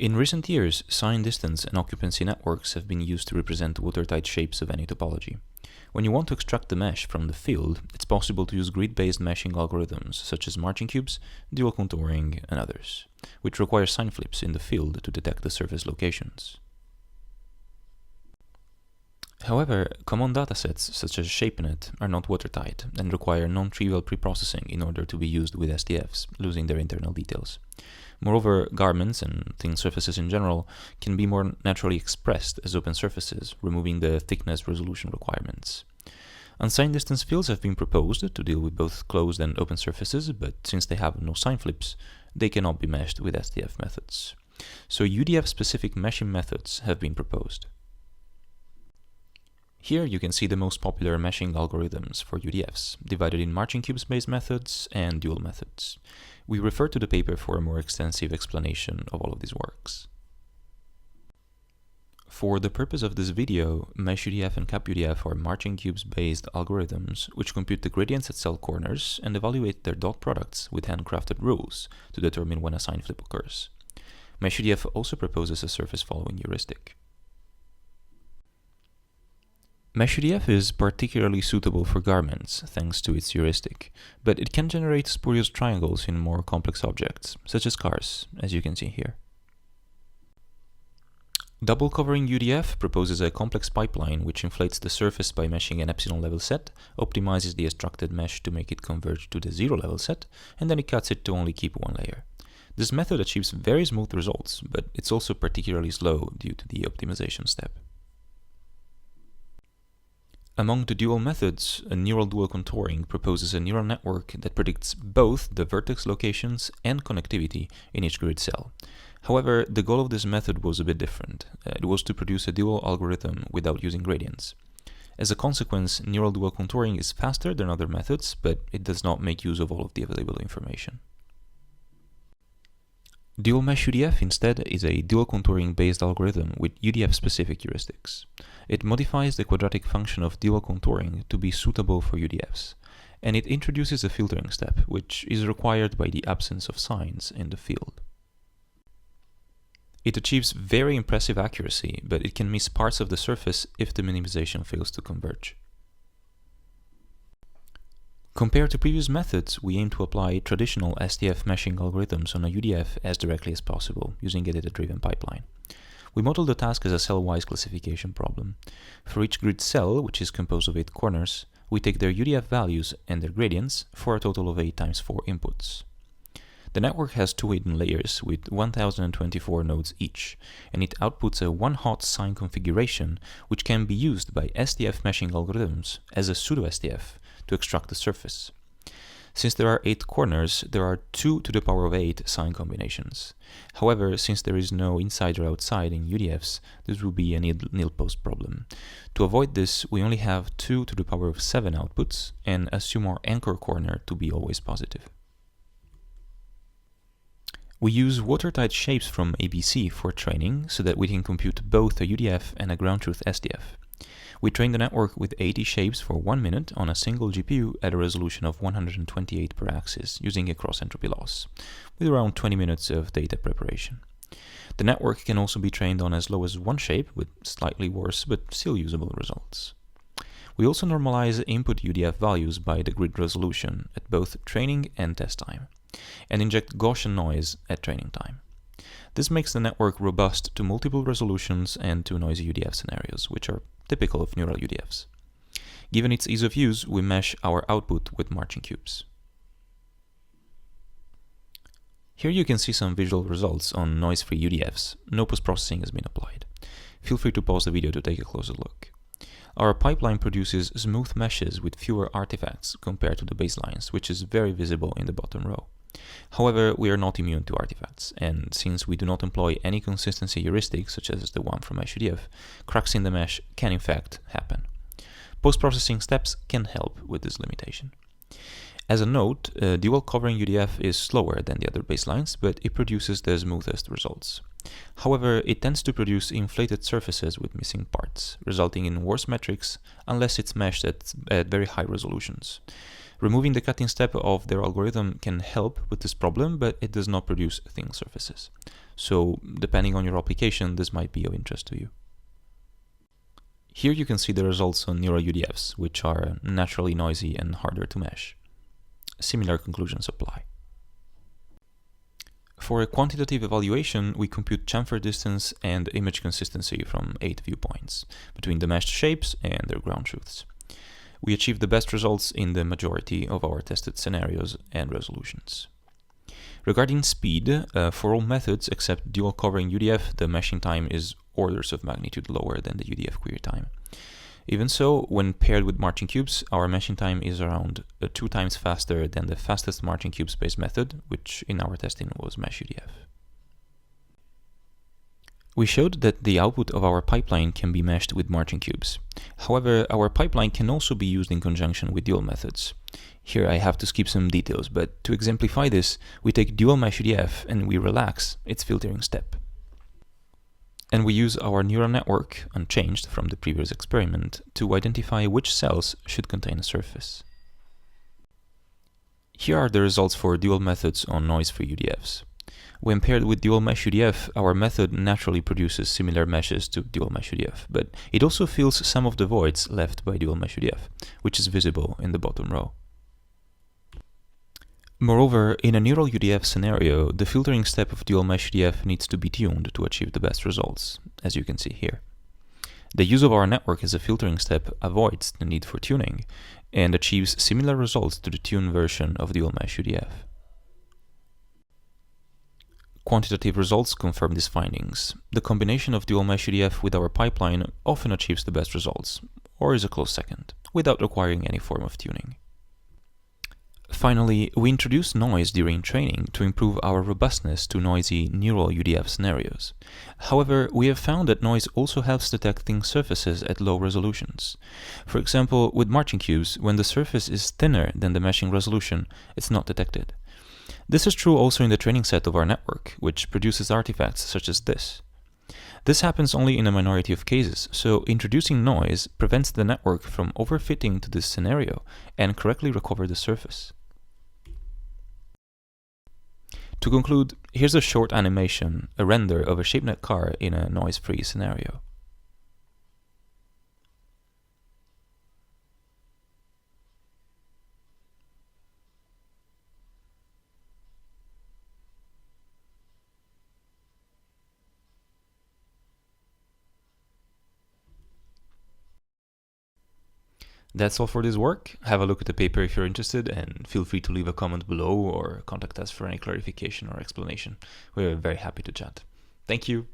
In recent years, sign distance and occupancy networks have been used to represent watertight shapes of any topology. When you want to extract the mesh from the field, it's possible to use grid-based meshing algorithms such as marching cubes, dual contouring, and others, which require sign flips in the field to detect the surface locations. However, common datasets such as ShapeNet are not watertight and require non-trivial preprocessing in order to be used with SDFs, losing their internal details. Moreover, garments and thin surfaces in general can be more naturally expressed as open surfaces, removing the thickness resolution requirements. Unsigned distance fields have been proposed to deal with both closed and open surfaces, but since they have no sign flips, they cannot be meshed with SDF methods. So UDF-specific meshing methods have been proposed. Here you can see the most popular meshing algorithms for UDFs, divided in marching cubes-based methods and dual methods. We refer to the paper for a more extensive explanation of all of these works. For the purpose of this video, MeshUDF and CapUDF are marching cubes-based algorithms which compute the gradients at cell corners and evaluate their dot products with handcrafted rules to determine when a sign flip occurs. MeshUDF also proposes a surface following heuristic. MeshUDF is particularly suitable for garments, thanks to its heuristic, but it can generate spurious triangles in more complex objects, such as cars, as you can see here. Double covering UDF proposes a complex pipeline which inflates the surface by meshing an epsilon level set, optimizes the extracted mesh to make it converge to the 0 level set, and then it cuts it to only keep one layer. This method achieves very smooth results, but it's also particularly slow due to the optimization step. Among the dual methods, a neural dual contouring proposes a neural network that predicts both the vertex locations and connectivity in each grid cell. However, the goal of this method was a bit different. It was to produce a dual algorithm without using gradients. As a consequence, neural dual contouring is faster than other methods, but it does not make use of all of the available information. Dual mesh UDF instead is a dual contouring based algorithm with UDF specific heuristics. It modifies the quadratic function of dual contouring to be suitable for UDFs, and it introduces a filtering step, which is required by the absence of signs in the field. It achieves very impressive accuracy, but it can miss parts of the surface if the minimization fails to converge. Compared to previous methods, we aim to apply traditional SDF meshing algorithms on a UDF as directly as possible, using a data-driven pipeline. We model the task as a cell-wise classification problem. For each grid cell, which is composed of 8 corners, we take their UDF values and their gradients for a total of 8 times 4 inputs. The network has 2 hidden layers with 1024 nodes each, and it outputs a one-hot sign configuration which can be used by SDF meshing algorithms as a pseudo-SDF to extract the surface. Since there are 8 corners, there are 2 to the power of 8 sign combinations. However, since there is no inside or outside in UDFs, this will be a nilpost problem. To avoid this, we only have 2 to the power of 7 outputs and assume our anchor corner to be always positive. We use watertight shapes from ABC for training so that we can compute both a UDF and a ground truth SDF. We train the network with 80 shapes for 1 minute on a single GPU at a resolution of 128 per axis using a cross-entropy loss, with around 20 minutes of data preparation. The network can also be trained on as low as 1 shape with slightly worse but still usable results. We also normalize input UDF values by the grid resolution at both training and test time, and inject Gaussian noise at training time. This makes the network robust to multiple resolutions and to noisy UDF scenarios, which are typical of neural UDFs. Given its ease of use, we mesh our output with marching cubes. Here you can see some visual results on noise-free UDFs. No post-processing has been applied. Feel free to pause the video to take a closer look. Our pipeline produces smooth meshes with fewer artifacts compared to the baselines, which is very visible in the bottom row. However, we are not immune to artifacts, and since we do not employ any consistency heuristic, such as the one from MeshUDF, cracks in the mesh can in fact happen. Post-processing steps can help with this limitation. As a note, dual covering UDF is slower than the other baselines, but it produces the smoothest results. However, it tends to produce inflated surfaces with missing parts, resulting in worse metrics unless it's meshed at very high resolutions. Removing the cutting step of their algorithm can help with this problem, but it does not produce thin surfaces. So, depending on your application, this might be of interest to you. Here you can see the results on neural UDFs, which are naturally noisy and harder to mesh. Similar conclusions apply. For a quantitative evaluation, we compute chamfer distance and image consistency from 8 viewpoints, between the meshed shapes and their ground truths. We achieved the best results in the majority of our tested scenarios and resolutions. Regarding speed, for all methods except dual covering UDF, the meshing time is orders of magnitude lower than the UDF query time. Even so, when paired with marching cubes, our meshing time is around 2 times faster than the fastest marching cubes-based method, which in our testing was mesh UDF. We showed that the output of our pipeline can be meshed with marching cubes. However, our pipeline can also be used in conjunction with dual methods. Here I have to skip some details, but to exemplify this, we take dual mesh UDF and we relax its filtering step. And we use our neural network, unchanged from the previous experiment, to identify which cells should contain a surface. Here are the results for dual methods on noise-free UDFs. When paired with dual mesh UDF, our method naturally produces similar meshes to dual mesh UDF, but it also fills some of the voids left by dual mesh UDF, which is visible in the bottom row. Moreover, in a neural UDF scenario, the filtering step of dual mesh UDF needs to be tuned to achieve the best results, as you can see here. The use of our network as a filtering step avoids the need for tuning and achieves similar results to the tuned version of dual mesh UDF. Quantitative results confirm these findings. The combination of dual mesh UDF with our pipeline often achieves the best results, or is a close second, without requiring any form of tuning. Finally, we introduce noise during training to improve our robustness to noisy neural UDF scenarios. However, we have found that noise also helps detect thin surfaces at low resolutions. For example, with marching cubes, when the surface is thinner than the meshing resolution, it's not detected. This is true also in the training set of our network, which produces artifacts such as this. This happens only in a minority of cases, so introducing noise prevents the network from overfitting to this scenario and correctly recover the surface. To conclude, here's a short animation, a render of a ShapeNet car in a noise-free scenario. That's all for this work. Have a look at the paper if you're interested, and feel free to leave a comment below or contact us for any clarification or explanation. We're very happy to chat. Thank you.